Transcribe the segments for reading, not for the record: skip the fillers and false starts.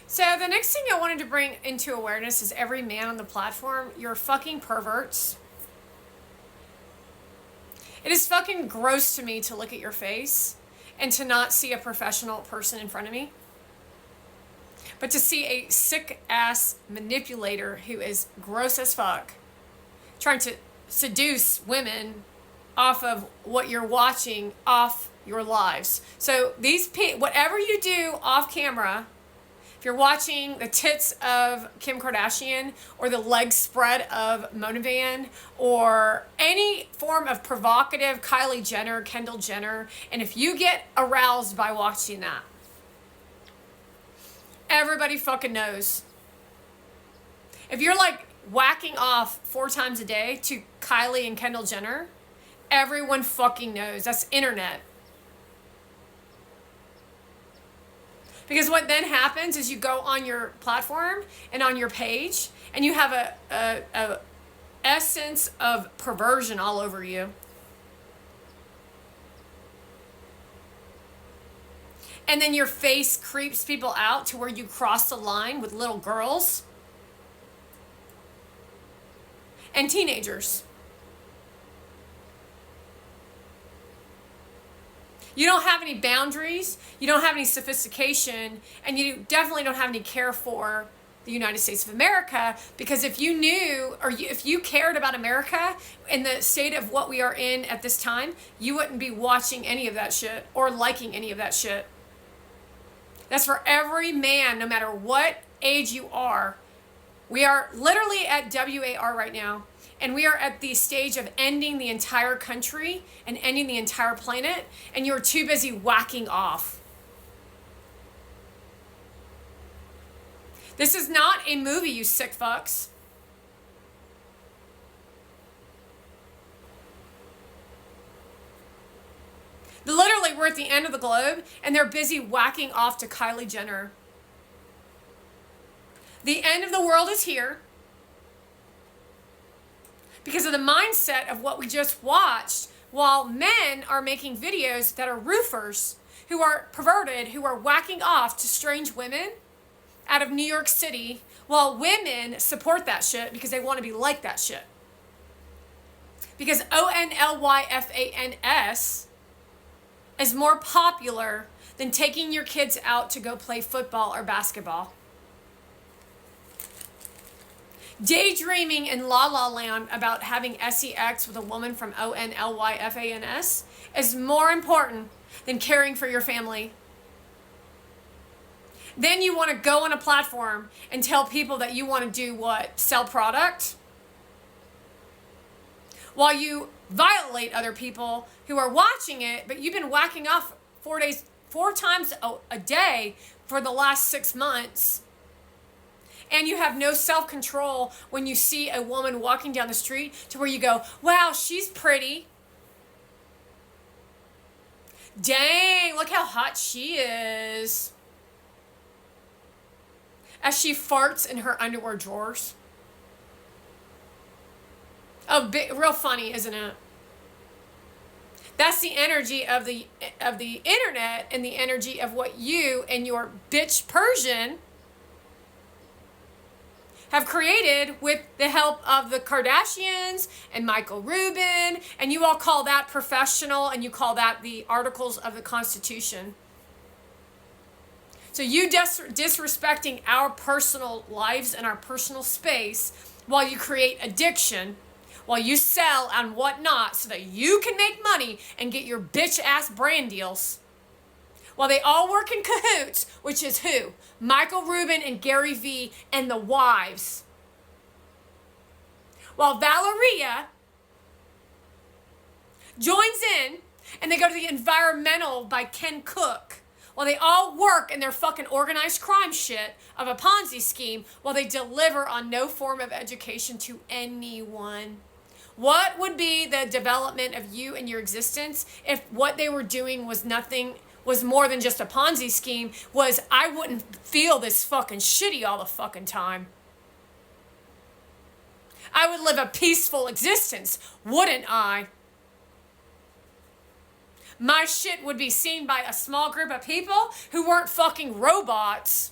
So the next thing I wanted to bring into awareness is every man on the platform, you're fucking perverts. It is fucking gross to me to look at your face and to not see a professional person in front of me. But to see a sick ass manipulator who is gross as fuck, trying to seduce women off of what you're watching off your lives. So whatever you do off camera, if you're watching the tits of Kim Kardashian or the leg spread of Mona Van or any form of provocative Kylie Jenner, Kendall Jenner, and if you get aroused by watching that, everybody fucking knows. If you're like whacking off 4 times a day to Kylie and Kendall Jenner, everyone fucking knows. That's internet. Because what then happens is you go on your platform and on your page and you have a essence of perversion all over you. And then your face creeps people out to where you cross the line with little girls and teenagers. You don't have any boundaries, you don't have any sophistication, and you definitely don't have any care for the United States of America, because if you knew, or if you cared about America and the state of what we are in at this time, you wouldn't be watching any of that shit or liking any of that shit. That's for every man, no matter what age you are. We are literally at WAR right now. And we are at the stage of ending the entire country and ending the entire planet, and you're too busy whacking off. This is not a movie, you sick fucks. Literally, we're at the end of the globe, and they're busy whacking off to Kylie Jenner. The end of the world is here. Because of the mindset of what we just watched, while men are making videos that are roofers, who are perverted, who are whacking off to strange women out of New York City, while women support that shit because they want to be like that shit. Because ONLYFANS is more popular than taking your kids out to go play football or basketball. Daydreaming in La La Land about having sex with a woman from ONLYFANS is more important than caring for your family. Then you want to go on a platform and tell people that you want to do what? Sell product? While you violate other people who are watching it, but you've been whacking off 4 times a day for the last 6 months. And you have no self-control when you see a woman walking down the street to where you go, wow, she's pretty. Dang, look how hot she is. As she farts in her underwear drawers. Oh, real funny, isn't it? That's the energy of the internet and the energy of what you and your bitch Persian have created with the help of the Kardashians and Michael Rubin, and you all call that professional, and you call that the Articles of the Constitution. So you disrespecting our personal lives and our personal space while you create addiction, while you sell and whatnot so that you can make money and get your bitch ass brand deals. While they all work in cahoots, which is who? Michael Rubin and Gary Vee and the wives. While Valeria joins in and they go to the Environmental by Ken Cook. While they all work in their fucking organized crime shit of a Ponzi scheme while they deliver on no form of education to anyone. What would be the development of you and your existence if what they were doing was more than just a Ponzi scheme, was I wouldn't feel this fucking shitty all the fucking time. I would live a peaceful existence, wouldn't I? My shit would be seen by a small group of people who weren't fucking robots.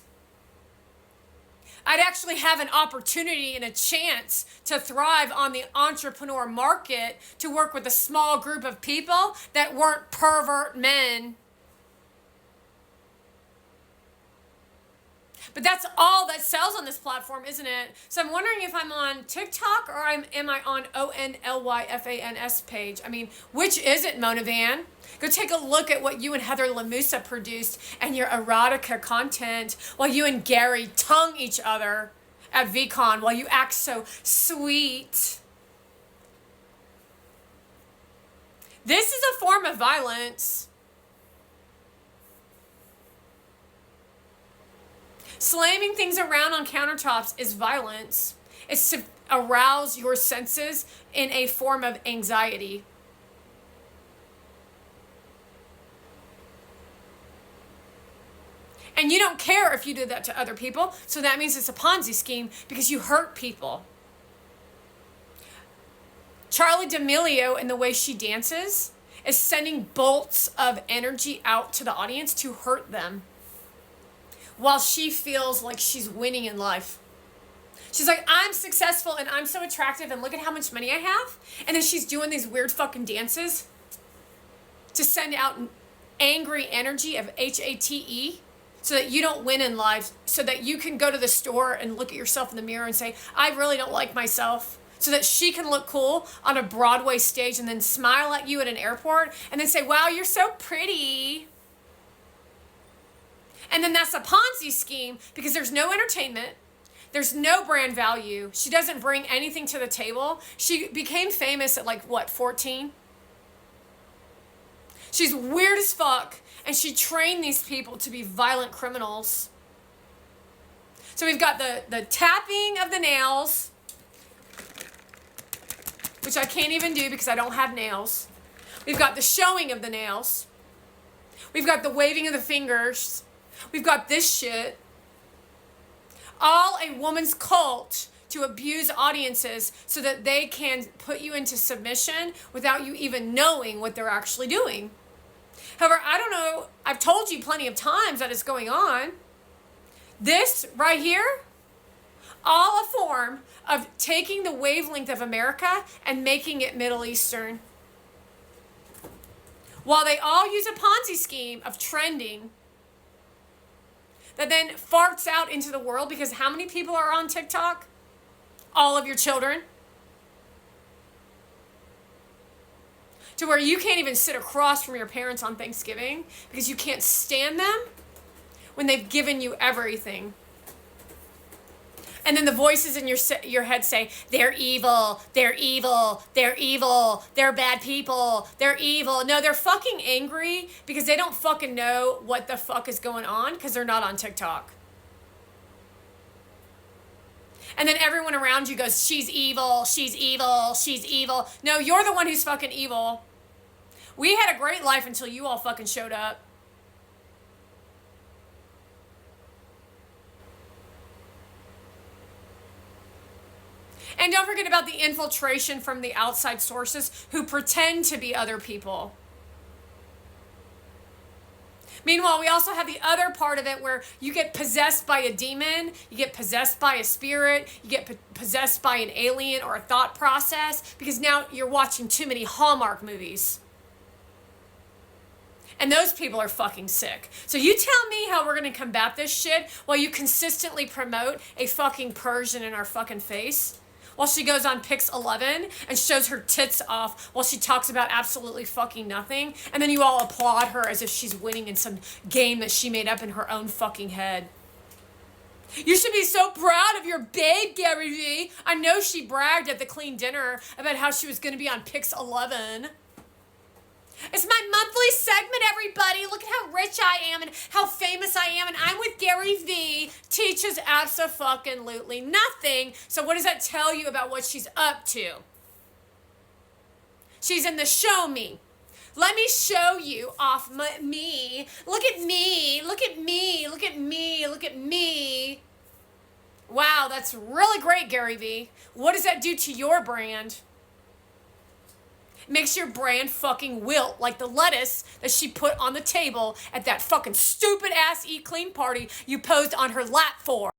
I'd actually have an opportunity and a chance to thrive on the entrepreneur market, to work with a small group of people that weren't pervert men. But that's all that sells on this platform, isn't it? So I'm wondering if I'm on TikTok or am I on ONLYFANS page? I mean, which is it, Mona Van? Go take a look at what you and Heather Lamusa produced and your erotica content while you and Gary tongue each other at VCon while you act so sweet. This is a form of violence. Slamming things around on countertops is violence. It's to arouse your senses in a form of anxiety. And you don't care if you do that to other people, so that means it's a Ponzi scheme because you hurt people. Charli D'Amelio, in the way she dances, is sending bolts of energy out to the audience to hurt them, while she feels like she's winning in life. She's like, I'm successful and I'm so attractive and look at how much money I have. And then she's doing these weird fucking dances to send out angry energy of HATE so that you don't win in life, so that you can go to the store and look at yourself in the mirror and say, I really don't like myself. So that she can look cool on a Broadway stage and then smile at you at an airport and then say, wow, you're so pretty. And then that's a Ponzi scheme because there's no entertainment. There's no brand value. She doesn't bring anything to the table. She became famous at 14? She's weird as fuck. And she trained these people to be violent criminals. So we've got the tapping of the nails, which I can't even do because I don't have nails. We've got the showing of the nails. We've got the waving of the fingers. We've got this shit. All a woman's cult to abuse audiences so that they can put you into submission without you even knowing what they're actually doing. However, I don't know, I've told you plenty of times that it's going on. This right here, all a form of taking the wavelength of America and making it Middle Eastern. While they all use a Ponzi scheme of trending that then farts out into the world, because how many people are on TikTok? All of your children. To where you can't even sit across from your parents on Thanksgiving because you can't stand them when they've given you everything. And then the voices in your head say, they're evil, they're evil, they're evil, they're bad people, they're evil. No, they're fucking angry because they don't fucking know what the fuck is going on because they're not on TikTok. And then everyone around you goes, she's evil, she's evil, she's evil. No, you're the one who's fucking evil. We had a great life until you all fucking showed up. And don't forget about the infiltration from the outside sources who pretend to be other people. Meanwhile, we also have the other part of it where you get possessed by a demon, you get possessed by a spirit, you get possessed by an alien or a thought process because now you're watching too many Hallmark movies. And those people are fucking sick. So you tell me how we're going to combat this shit while you consistently promote a fucking Persian in our fucking face? While she goes on Pix 11 and shows her tits off while she talks about absolutely fucking nothing. And then you all applaud her as if she's winning in some game that she made up in her own fucking head. You should be so proud of your babe, Gary Vee. I know she bragged at the clean dinner about how she was going to be on Pix 11. It's my monthly segment, everybody. Look at how rich I am and how famous I am. And I'm with Gary Vee. Teaches abso-fucking-lutely nothing. So what does that tell you about what she's up to? She's in the show me. Let me show you off me. Look at me. Look at me. Look at me. Look at me. Wow, that's really great, Gary Vee. What does that do to your brand? Makes your brand fucking wilt like the lettuce that she put on the table at that fucking stupid ass Eat Clean party you posed on her lap for.